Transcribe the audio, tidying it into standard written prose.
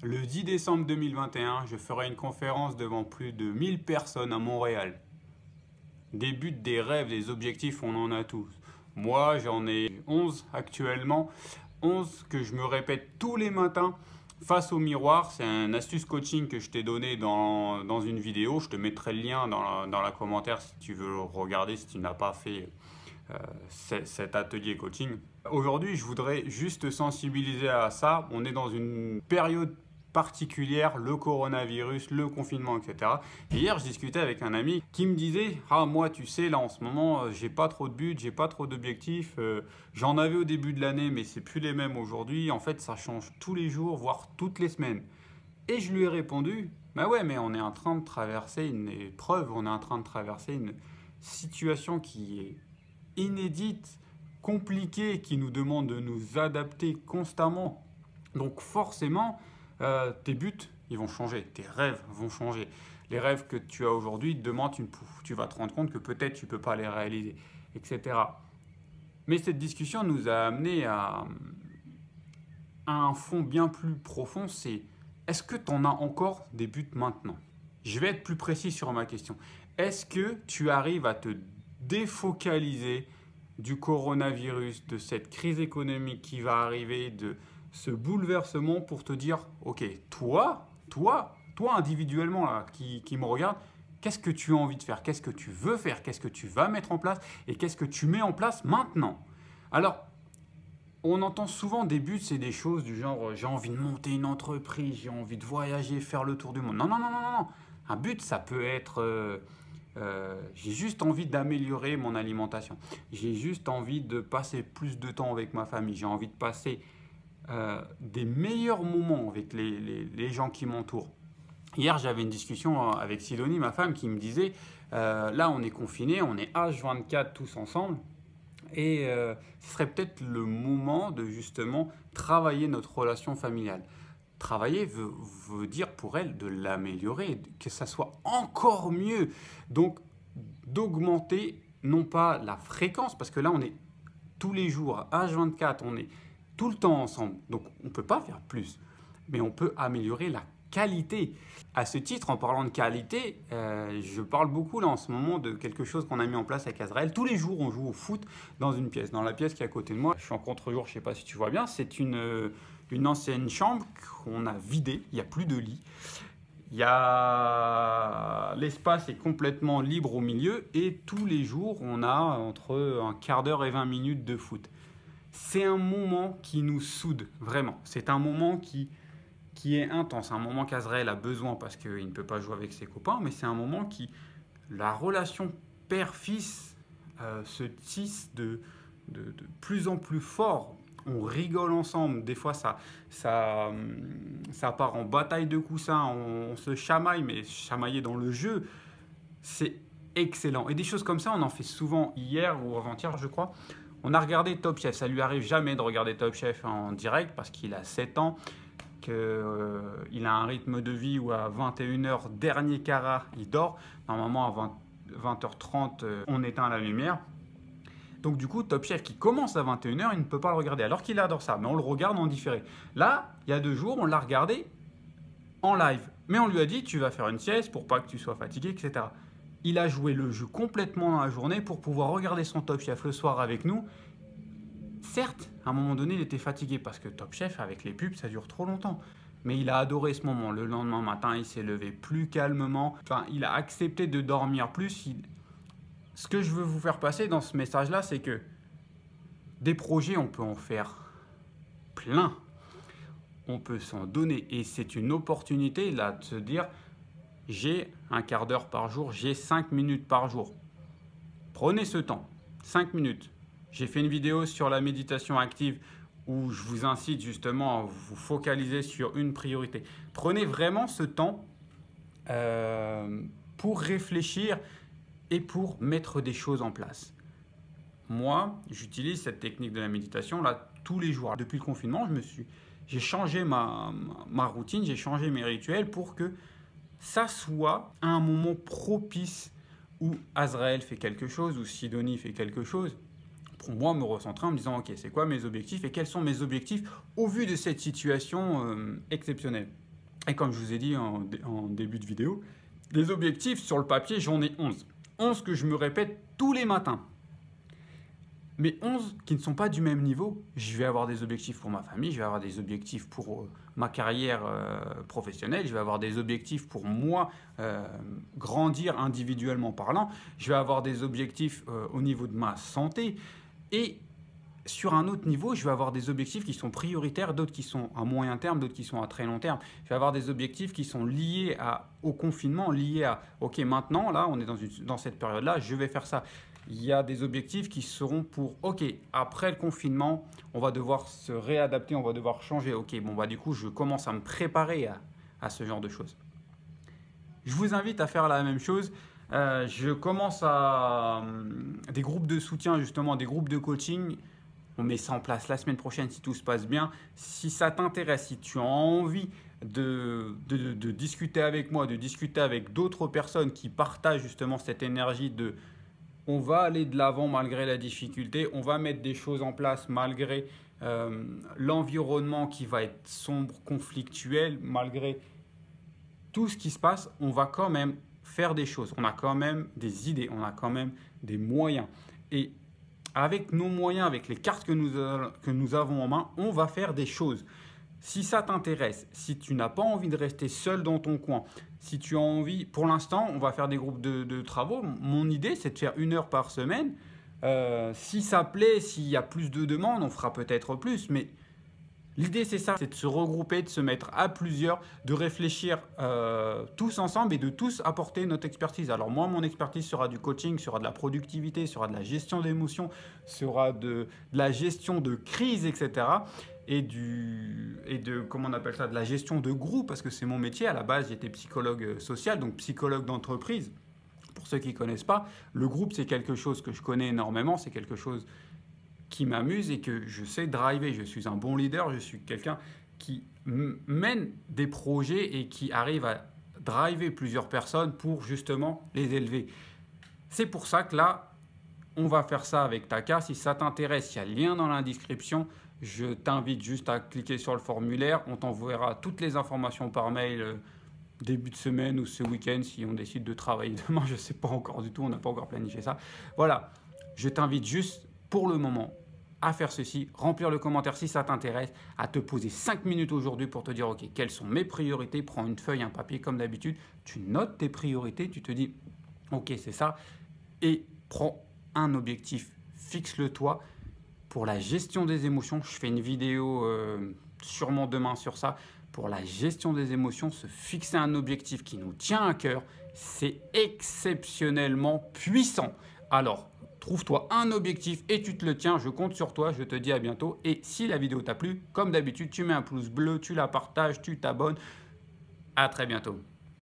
Le 10 décembre 2021, je ferai une conférence devant plus de 1000 personnes à Montréal. Des buts, des rêves, des objectifs, on en a tous. Moi, j'en ai 11 actuellement. 11 que je me répète tous les matins face au miroir. C'est un astuce coaching que je t'ai donné dans une vidéo. Je te mettrai le lien dans la commentaire si tu veux le regarder, si tu n'as pas fait cet atelier coaching. Aujourd'hui, je voudrais juste te sensibiliser à ça. On est dans une période particulière, le coronavirus, le confinement, etc. Et hier, je discutais avec un ami qui me disait « Ah, moi, tu sais, là, en ce moment, j'ai pas trop de buts, j'ai pas trop d'objectifs. J'en avais au début de l'année, mais c'est plus les mêmes aujourd'hui. En fait, ça change tous les jours, voire toutes les semaines. » Et je lui ai répondu « Bah ouais, mais on est en train de traverser une épreuve, on est en train de traverser une situation qui est inédite, compliquée, qui nous demande de nous adapter constamment. Donc forcément, tes buts, ils vont changer, tes rêves vont changer. Les rêves que tu as aujourd'hui, demain, tu vas te rendre compte que peut-être tu ne peux pas les réaliser, etc. Mais cette discussion nous a amené à un fond bien plus profond, c'est est-ce que tu en as encore des buts maintenant? Je vais être plus précis sur ma question. Est-ce que tu arrives à te défocaliser du coronavirus, de cette crise économique qui va arriver, de ce bouleversement pour te dire, ok, toi individuellement là, qui me regarde, qu'est-ce que tu as envie de faire? Qu'est-ce que tu veux faire? Qu'est-ce que tu vas mettre en place? Et qu'est-ce que tu mets en place maintenant? Alors, on entend souvent des buts, c'est des choses du genre, j'ai envie de monter une entreprise, j'ai envie de voyager, faire le tour du monde. Non, non, non, non, non. Un but, ça peut être... j'ai juste envie d'améliorer mon alimentation. J'ai juste envie de passer plus de temps avec ma famille. J'ai envie de passer des meilleurs moments avec les gens qui m'entourent. Hier, j'avais une discussion avec Sidonie, ma femme, qui me disait là, on est confinés, on est H24 tous ensemble. Et ce serait peut-être le moment de justement travailler notre relation familiale. Travailler veut dire pour elle de l'améliorer, que ça soit encore mieux. Donc d'augmenter non pas la fréquence, parce que là on est tous les jours, H24, on est tout le temps ensemble. Donc on ne peut pas faire plus, mais on peut améliorer la qualité. À ce titre, en parlant de qualité, je parle beaucoup là en ce moment de quelque chose qu'on a mis en place avec Azrael. Tous les jours, on joue au foot dans une pièce. Dans la pièce qui est à côté de moi, je suis en contre-jour, je ne sais pas si tu vois bien, c'est une ancienne chambre qu'on a vidée, il n'y a plus de lit. L'espace est complètement libre au milieu et tous les jours, on a entre un quart d'heure et 20 minutes de foot. C'est un moment qui nous soude, vraiment. C'est un moment qui est intense, un moment qu'Azrael a besoin parce qu'il ne peut pas jouer avec ses copains, mais c'est un moment qui, la relation père-fils se tisse de plus en plus fort. On rigole ensemble, des fois ça part en bataille de coussins, on se chamaille, mais chamailler dans le jeu, c'est excellent. Et des choses comme ça, on en fait souvent hier ou avant-hier, je crois. On a regardé Top Chef, ça lui arrive jamais de regarder Top Chef en direct parce qu'il a 7 ans. Il a un rythme de vie où à 21h, dernier carat, il dort. Normalement, à 20h30, on éteint la lumière. Donc du coup, Top Chef qui commence à 21h, il ne peut pas le regarder, alors qu'il adore ça, mais on le regarde en différé. Là, il y a 2 jours, on l'a regardé en live. Mais on lui a dit, tu vas faire une sieste pour pas que tu sois fatigué, etc. Il a joué le jeu complètement dans la journée pour pouvoir regarder son Top Chef le soir avec nous. Certes, à un moment donné, il était fatigué parce que Top Chef, avec les pubs, ça dure trop longtemps. Mais il a adoré ce moment. Le lendemain matin, il s'est levé plus calmement. Enfin, il a accepté de dormir plus. Ce que je veux vous faire passer dans ce message-là, c'est que des projets, on peut en faire plein. On peut s'en donner. Et c'est une opportunité là de se dire, j'ai un quart d'heure par jour, j'ai 5 minutes par jour. Prenez ce temps, 5 minutes. J'ai fait une vidéo sur la méditation active où je vous incite justement à vous focaliser sur une priorité. Prenez vraiment ce temps pour réfléchir et pour mettre des choses en place. Moi, j'utilise cette technique de la méditation là tous les jours. Depuis le confinement, j'ai changé ma routine, j'ai changé mes rituels pour que ça soit un moment propice où Azrael fait quelque chose, où Sidonie fait quelque chose. Pour moi, me recentrer en me disant, ok, c'est quoi mes objectifs et quels sont mes objectifs au vu de cette situation exceptionnelle. Et comme je vous ai dit en début de vidéo, les objectifs sur le papier, j'en ai 11. 11 que je me répète tous les matins. Mais 11 qui ne sont pas du même niveau. Je vais avoir des objectifs pour ma famille, je vais avoir des objectifs pour ma carrière professionnelle, je vais avoir des objectifs pour moi grandir individuellement parlant, je vais avoir des objectifs au niveau de ma santé et sur un autre niveau, je vais avoir des objectifs qui sont prioritaires, d'autres qui sont à moyen terme, d'autres qui sont à très long terme. Je vais avoir des objectifs qui sont liés au confinement, liés à « ok, maintenant, là, on est dans cette période-là, je vais faire ça ». Il y a des objectifs qui seront pour « ok, après le confinement, on va devoir se réadapter, on va devoir changer. Ok, bon, bah du coup, je commence à me préparer à ce genre de choses ». Je vous invite à faire la même chose. Je commence à des groupes de soutien, justement, des groupes de coaching. On met ça en place la semaine prochaine si tout se passe bien. Si ça t'intéresse, si tu as envie de discuter avec moi, de discuter avec d'autres personnes qui partagent justement cette énergie de on va aller de l'avant malgré la difficulté, on va mettre des choses en place malgré l'environnement qui va être sombre, conflictuel, malgré tout ce qui se passe, on va quand même faire des choses. On a quand même des idées, on a quand même des moyens. Et avec nos moyens, avec les cartes que nous avons en main, on va faire des choses. Si ça t'intéresse, si tu n'as pas envie de rester seul dans ton coin, si tu as envie, pour l'instant, on va faire des groupes de travaux. Mon idée, c'est de faire 1 heure par semaine. Si ça plaît, s'il y a plus de demandes, on fera peut-être plus, mais l'idée, c'est ça, c'est de se regrouper, de se mettre à plusieurs, de réfléchir tous ensemble et de tous apporter notre expertise. Alors moi, mon expertise sera du coaching, sera de la productivité, sera de la gestion d'émotions, sera de la gestion de crise, etc. Et comment on appelle ça, de la gestion de groupe, parce que c'est mon métier. À la base, j'étais psychologue social, donc psychologue d'entreprise. Pour ceux qui ne connaissent pas, le groupe, c'est quelque chose que je connais énormément, c'est quelque chose qui m'amuse et que je sais driver. Je suis un bon leader, je suis quelqu'un qui mène des projets et qui arrive à driver plusieurs personnes pour justement les élever. C'est pour ça que là, on va faire ça avec Taka. Si ça t'intéresse, il y a le lien dans la description. Je t'invite juste à cliquer sur le formulaire. On t'enverra toutes les informations par mail début de semaine ou ce week-end si on décide de travailler demain. Je ne sais pas encore du tout, on n'a pas encore planifié ça. Voilà, je t'invite juste pour le moment à faire ceci, remplir le commentaire si ça t'intéresse, à te poser 5 minutes aujourd'hui pour te dire ok, quelles sont mes priorités, prends une feuille, un papier comme d'habitude, tu notes tes priorités, tu te dis ok c'est ça et prends un objectif, fixe-le toi. Pour la gestion des émotions, je fais une vidéo sûrement demain sur ça. Pour la gestion des émotions, se fixer un objectif qui nous tient à cœur, c'est exceptionnellement puissant. Alors, trouve-toi un objectif et tu te le tiens. Je compte sur toi. Je te dis à bientôt. Et si la vidéo t'a plu, comme d'habitude, tu mets un pouce bleu, tu la partages, tu t'abonnes. À très bientôt.